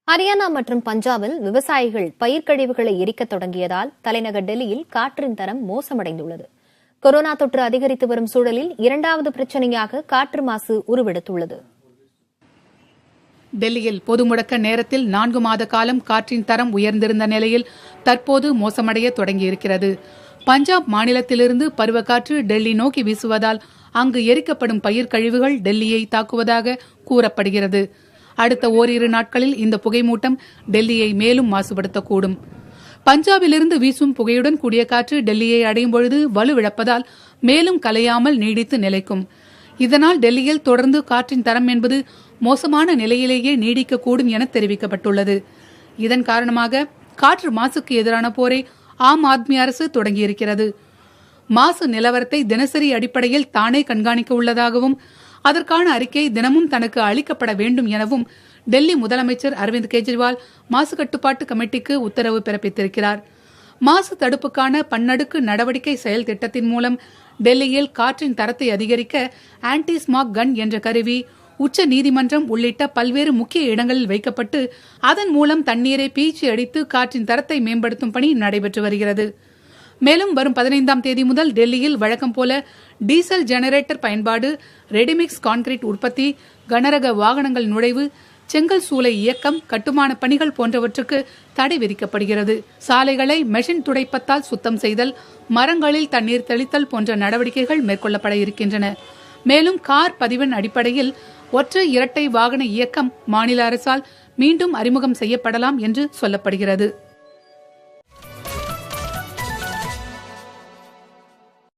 ஹரியானா மற்றும் பஞ்சாபில் விவசாயிகள் பயிர்க்கழிவுகளை எரிக்கத் தொடங்கியதால் தலைநகர் டெல்லியில் காற்றின் தரம் மோசமடைந்துள்ளது. கொரோனா தொற்று அதிகரித்து வரும் சூழலில் இரண்டாவது பிரச்சினையாக காற்று மாசு உருவெடுத்துள்ளது. டெல்லியில் பொது முடக்க நேரத்தில் 4 மாத காலம் காற்றின் தரம் உயர்ந்திருந்த நிலையில் தற்போது மோசமடைய தொடங்கியிருக்கிறது. பஞ்சாப் மாநிலத்திலிருந்து பருவக்காற்று டெல்லி நோக்கி வீசுவதால் அங்கு எரிக்கப்படும் பயிர்க்கழிவுகள் டெல்லியை தாக்குவதாக கூறப்படுகிறது. அடுத்த ஓரிரு நாட்களில் இந்த புகைமூட்டம் டெல்லியை மேலும் மாசுபடுத்தக்கூடும். பஞ்சாபிலிருந்து வீசும் புகையுடன் கூடிய காற்று டெல்லியை அடையும் பொழுது வலுவிழப்பதால் மேலும் கலையாமல் நீடித்து நிலைக்கும். இதனால் டெல்லியில் தொடர்ந்து காற்றின் தரம் என்பது மோசமான நிலையிலேயே நீடிக்கக்கூடும் என தெரிவிக்கப்பட்டுள்ளது. இதன் காரணமாக காற்று மாசுக்கு எதிரான போரை ஆம் ஆத்மி அரசு தொடங்கியிருக்கிறது. மாசு நிலவரத்தை தினசரி அடிப்படையில் தானே கண்காணிக்க உள்ளதாகவும் அதற்கான அறிக்கை தினமும் தனக்கு அளிக்கப்பட வேண்டும் எனவும் டெல்லி முதலமைச்சர் அரவிந்த் கெஜ்ரிவால் மாசு கட்டுப்பாட்டு கமிட்டிக்கு உத்தரவு பிறப்பித்திருக்கிறார். மாசு தடுப்புக்கான பன்னடுக்கு நடவடிக்கை செயல் திட்டத்தின் மூலம் டெல்லியில் காற்றின் தரத்தை அதிகரிக்க ஆன்டி ஸ்மாக் கன் என்ற கருவி உச்ச நீதிமன்றம் உள்ளிட்ட பல்வேறு முக்கிய இடங்களில் வைக்கப்பட்டு அதன் மூலம் தண்ணீரை பீய்ச்சி அடித்து காற்றின் தரத்தை மேம்படுத்தும் பணி நடைபெற்று வருகிறது. மேலும் வரும் 15ஆம் தேதி முதல் டெல்லியில் வழக்கம் போல டீசல் ஜெனரேட்டர் பயன்பாடு, ரெடிமிக்ஸ் கான்கிரீட் உற்பத்தி, கனரக வாகனங்கள் நுழைவு, செங்கல் சூளை இயக்கம், கட்டுமான பணிகள் போன்றவற்றுக்கு தடை விதிக்கப்படுகிறது. சாலைகளை மெஷின் துடைப்பத்தால் சுத்தம் செய்தல், மரங்களில் தண்ணீர் தெளித்தல் போன்ற நடவடிக்கைகள் மேற்கொள்ளப்பட இருக்கின்றன. மேலும் கார் பதிவெண் அடிப்படையில் ஒற்றை இரட்டை வாகன இயக்கம் மாநில அரசால் மீண்டும் அறிமுகம் செய்யப்படலாம் என்று சொல்லப்படுகிறது.